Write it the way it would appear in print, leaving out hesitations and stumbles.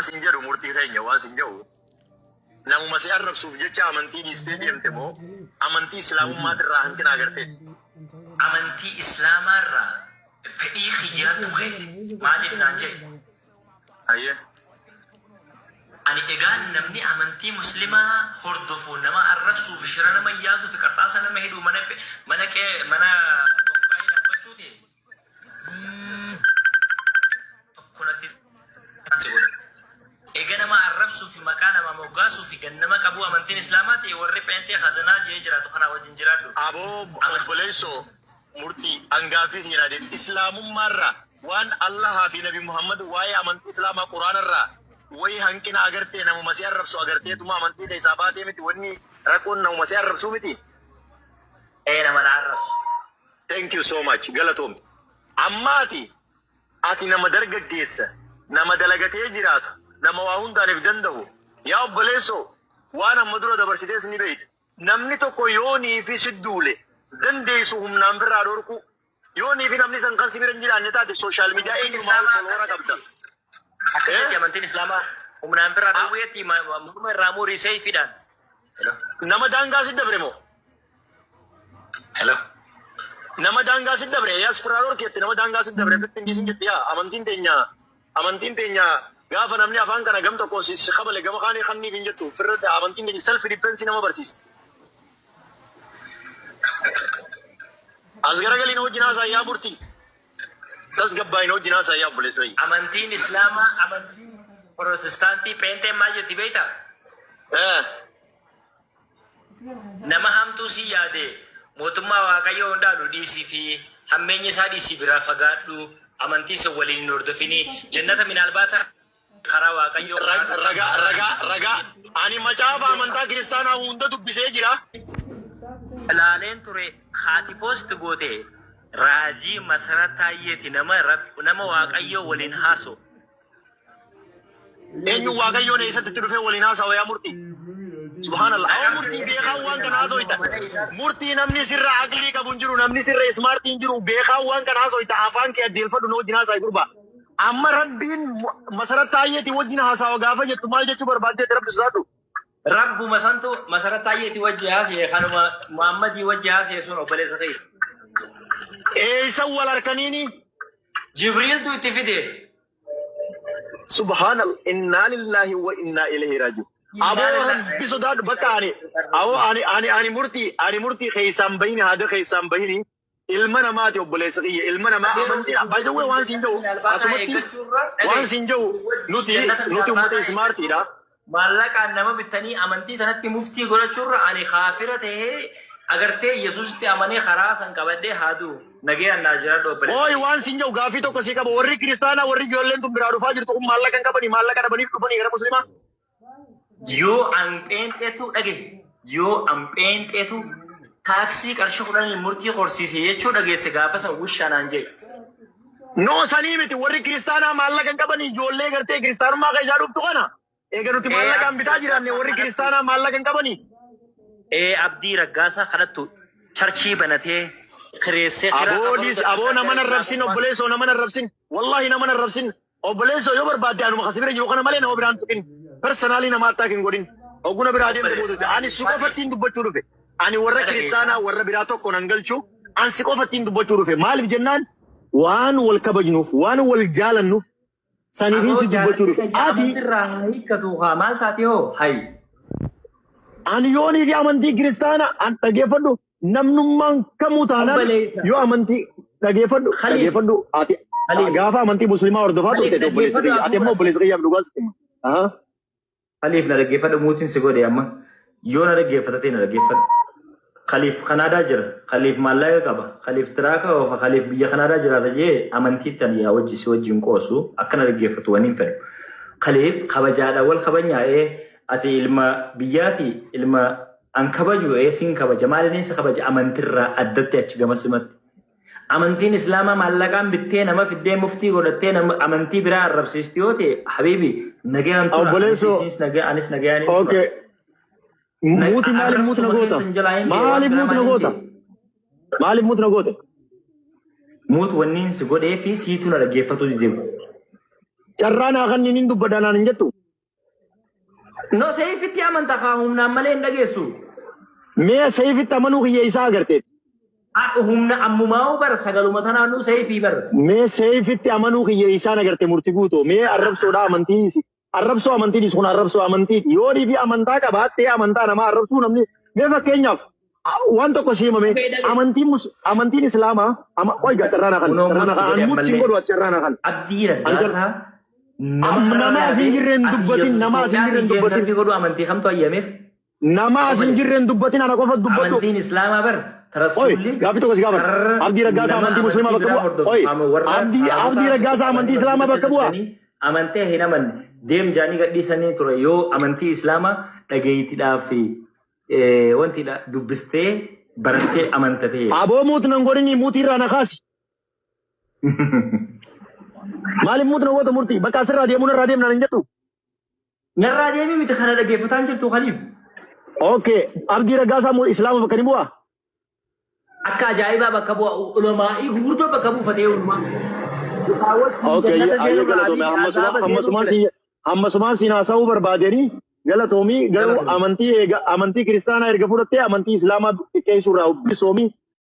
sinjeru murtii reenya waan sinjeru namuma si arrabsuuf jecha amantii dhiistee deemte moo amantii islaamummaarraa hanqina agarteeti? Amantii islaamarraa fedhii xiyyaa ture maaliif naan jedhe? Ayyee. Ani egaan namni amantii muslimaa hordofu nama arrabsuuf shira nama yaadu fi qarxaasa nama hidhu mana qonqaayii dhaabbachuu ta'e tokkonatti ansi godha. Egaa nama arrabsuu fi maqaa nama moggaasuu fi gannama qabu amantiin islaamaa ta'e warri peentee khazanaa jee jiraatu kana wajjin jiraadhu. Aboo obboleessoo murtii hangaafii jiraate islaamummaarraa waan Allahaa fi Nabi Muhammad waa'ee amantii islaamaa quraanarraa way hanqina agartee namuma si arrabsu agarteetuma amantii keessaa baatee miti wanni rakkoon namuma si arrabsu miti. Nama na arrabsu. Thank you so much. Galatoom. Ammaati ati nama dargaggeessa nama dalagatee jiraatu nama waa hundaaniif danda'u yaa obboleessoo waan amma dura dabarsitees ni beeyta. Namni tokko yoonii fi sidduule dandeessu humnaan birraa dhorku yoonii fi namni san kan si bira hin jiraanne taate sooshaal miidiyaa eenyumaa toora qabda. Akkasitti amantiin islaamaa humnaan birraa dhowweetti morma irraa murii seefiidhaan. Nama daangaa si dabre moo? Hello. Nama daangaa si dabre yaas firaa dhorkeetti nama daangaa si dabre fitti hin jetti yaa amantiin teenya gaafa namni afaan kana gam tokko si qabale gama kaanii kanniif hin jettu firra amantiin teenya self defense nama barsiisa. As garagaliin hojii naasaa yaa murtii. tasgabbaa'in hojii naasaa yaa obboleessa. Amantiin islaamaa amantiin protestaantii peenteen maal jetti beektaa? Nama hamtuu si yaade mootummaa waaqayyoo hundaalu dhiisii fi hammeenya isaa dhiisii biraa fagaadhu amantii isa waliin hordofini jannata minal baata karaa waaqayyoo. Ragaa ani macaafa amantaa kiristaanaa hunda dubbisee jira. Ilaaleen ture haati poost goote raajii masarataayyeeti nama waaqayyoo waliin haasoo. Eenyu waaqayyoon eessatti dhufee waliin haasawaa yaa murtii? Subhanallah. Awa murtii beekaa waan kana haasawita. Murtii namni sirra aqlii qabu hin jiru namni sirra ismaartii hin jiru beekaa waan kana haasawita afaan kee addeelfadhu na wajjin haasa'i gurba. Amma rabbiin masarataayyeeti wajjin haasawa gaafa jettu maal jechuu barbaaddeeti rabbi sodaadhu? Rabbuma santu masarataayyeeti wajji haasa'e kanuma Muhammadii wajji haasa'e sun obboleessa ta'e. Isa wal harkaniini. Jibriiltu itti fide. Subhanallah. Inna lillahi wa inna ilaihi raji'un. Abo rabbi sodaadhu bakka ani murtii keessaan bahini haada keessaan bahini ilma namaati obboleessa kiyya ilma namaa amantii baay'ee waan siin jiru asumatti waan siin jiru nuti ummata ismaartiidha. Maallaqaan nama bitanii amantii sanatti muftii godhachuurra ani kaafira ta'ee agartee Yesuusitti amanee karaa san qabadhee haadu nagee annaa jira obboleessa. Ooyi waan siin jiru gaafii tokko si qaba warri kiristaanaa warri ijoolleen tun biraa dhufaa jirtu kun maallaqa hin qabanii maallaqa dhabaniif dhufanii gara musliimaa. Yoo anpeenteetu dhage yoo anpeenteetu taaksii qarshii kudhanii murtii horsiise jechuu dhageesse gaafa san wushaanaan jedhe. No sanii miti warri kiristaanaa maallaqa hin qabanii ijoollee gartee kiristaanummaa keessaa dhuftu kana. Eega nuti maallaqaan bitaa jiraanne warri kiristaanaa maallaqa hin qabanii. Abdii Raggaasaa kadhattu charchii banatee kireessee. Aboo nama narrabsin obboleessoo nama narrabsin wallahi nama narrabsin obboleessoo yoo barbaadde anuma kasi bira jiru kana malee nama biraan tuqin. Personally nama attack hin godhin. Oguna biraa deemte boodute. Ani si qofattiin dubbachuu dhufe. Ani warra kiristaanaa warra biraa tokko nan galchu. Ani si qofattiin dubbachuu dhufe. Maaliif jennaan waan wal kabajnuuf waan wal jaalannuuf saniifin si dubbachuu dhufe. Ati hiikkatu haa maal taate hoo hayi. Ani yoonii fi amantii kiristaanaa an dhageeffadhu namnummaan kamuu taanaan yoo amantii dhageeffadhu ati gaafa amantii musliimaa hordofaa turte obboleessa kiyya. Ati ammoo obboleessa kiyyaaf dhugaas. Khaliif na dhaggeeffadhu muutiin si godhe amma yoo na dhaggeeffatate na dhaggeeffadhu. Khaliif Kanaadaa jira. Khaliif maallaqa qaba. Khaliif tiraaka oofa. Khaliif biyya Kanaadaa jiraata jee amantiitti ani yaa si wajjin qoosu akka na dhaggeeffatu waan hin fedhu. Khaliif kabajaadha wal kabajnyaa'ee ati ilma biyyaati ilma an kabaju siin kabaja maaliin si kabaja amantirraa addatti achi gamasumatti. Amantiin islaamaa maallaqaan bittee nama fiddee muftii godhattee nama amantii biraa arrabsiisti yoo ta'e habiibi nagee hantu anis nagee ani. Okay. Muuti maaliif muuti na goota? Maaliif muuti na goota? Maaliif muuti na goota? Muuti wanni si godhee fi siitu na dhaggeeffatu deemu. carraan kan inni dubbadaan hin jettu. No seefitti amantaa kaa humnaan malee hin dhageessu. Mee seefitti amanuu kiyya isaa agarteet. Humna ammumaa bara sagaluma tanaanuu seefii bara. Mee seefitti amanuu kiyya isaan agarte murtii guutuu. Mee arrabsoodha amantiisi. Arrabsoo amantiinis kun arrabsoo amantiiti. Yoo dhiifi amantaa qabaattee amantaa namaa arrabsuu namni. Mee fakkeenyaaf waan tokko siimame amantiin islaamaa qoy carraana kan anmuut siin godhu carraana kan. Abdii raggaasaa. Nama asin jirreen dubbatin nama asin jirreen dubbatin. Godhu amantii kamtu ayyameef. Nama asin jirreen dubbatin ana qofa dubbatu. Amantiin islaamaa bara. Oi, gaafii tokko si gaafadha. Abdii raggaasaa amantii musliimaa bakka bu'a. Oi, abdii raggaasaa amantii islaamaa bakka bu'a. Amantii hin amanne deem jaanii gadhiisanii ture yoo amantii islaamaa dhageeyyiidhaaf wanti dubbistee barattee amantatee. Aboo muut nan godhini muutii irraa na kaasi. Maaliif muut na goota murtii bakka asirraa deemuu narraa deemnaan hin jedhu. Narraa deemii miti kana dhageeffataan jirtu khaliif. Okay, abdii raggaasaa islaama bakka ni bu'aa. Akka ajaa'ibaa bakka bu'a ulamaa'ii gurguddoo bakka buufatee ulumaa. Okay, ayyoo galatoome ammasumaan siin haasa'uu barbaadanii galatoomii garuu amantii kiristaanaa erga fudhattee amantii islaamaa xiqqeessuurraa bilisoomii